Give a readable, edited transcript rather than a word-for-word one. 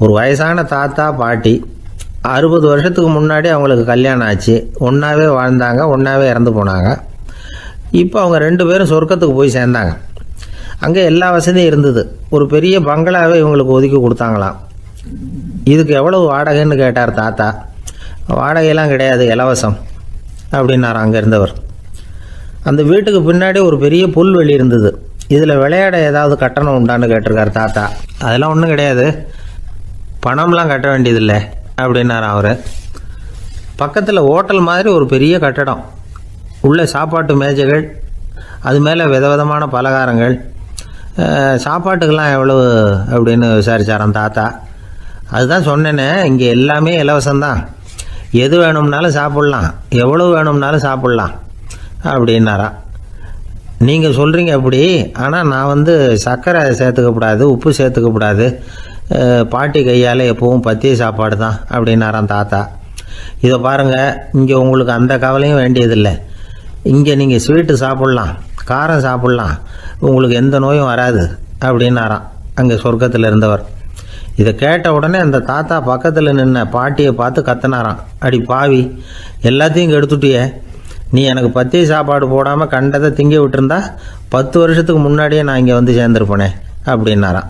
ஒரு வயசான தாத்தா பாட்டி 60 வருஷத்துக்கு முன்னாடி அவங்களுக்கு கல்யாணம் ஆச்சு. ஒன்றாவே வாழ்ந்தாங்க, ஒன்றாவே இறந்து போனாங்க. இப்போ அவங்க 2 பேரும் சொர்க்கத்துக்கு போய் சேர்ந்தாங்க. அங்கே எல்லா வசதியும் இருந்தது. ஒரு பெரிய பங்களாவே இவங்களுக்கு ஒதுக்கி கொடுத்தாங்களாம். இதுக்கு எவ்வளவு வாடகைன்னு கேட்டார் தாத்தா. வாடகையெல்லாம் கிடையாது, இலவசம் அப்படின்னார் அங்கே இருந்தவர். அந்த வீட்டுக்கு பின்னாடி ஒரு பெரிய புல்வெளி இருந்தது. இதில் விளையாட ஏதாவது கட்டணம் உண்டான்னு கேட்டிருக்கார் தாத்தா. அதெல்லாம் ஒன்றும் கிடையாது, பணம்லாம் கட்ட வேண்டியதில்லை அப்படின்னார் அவர். பக்கத்தில் ஹோட்டல் மாதிரி ஒரு பெரிய கட்டடம், உள்ளே சாப்பாட்டு மேஜைகள், அது மேலே விதவிதமான பலகாரங்கள். சாப்பாட்டுக்கெல்லாம் எவ்வளவு அப்படின்னு விசாரித்தாராம் தாத்தா. அதுதான் சொன்னேனே, இங்கே எல்லாமே இலவசம்தான், எது வேணும்னாலும் சாப்பிட்லாம், எவ்வளவு வேணும்னாலும் சாப்பிட்லாம் அப்படின்னாரா. நீங்கள் சொல்கிறீங்க அப்படி, ஆனால் நான் சர்க்கரை சேர்த்துக்கக்கூடாது, உப்பு சேர்த்துக்கக்கூடாது, பாட்டி கையால் எப்பவும் பத்திய சாப்பாடு தான் அப்படின்னாராம் தாத்தா. இதை பாருங்கள், இங்கே உங்களுக்கு அந்த கவலையும் வேண்டியதில்லை. இங்கே நீங்கள் ஸ்வீட்டு சாப்பிட்லாம், காரம் சாப்பிட்லாம், உங்களுக்கு எந்த நோயும் வராது அப்படின்னாராம் அங்கே சொர்க்கத்தில் இருந்தவர். இதை கேட்ட உடனே அந்த தாத்தா பக்கத்தில் நின்ன பாட்டியை பார்த்து கத்தினாராம். அடி பாவி, எல்லாத்தையும் கெடுத்துட்டியே, நீ எனக்கு பத்திய சாப்பாடு போடாமல் கண்டதை திங்க விட்டுருந்தா 10 வருஷத்துக்கு முன்னாடியே நான் இங்கே சேர்ந்துருப்பேனே அப்படின்னாராம்.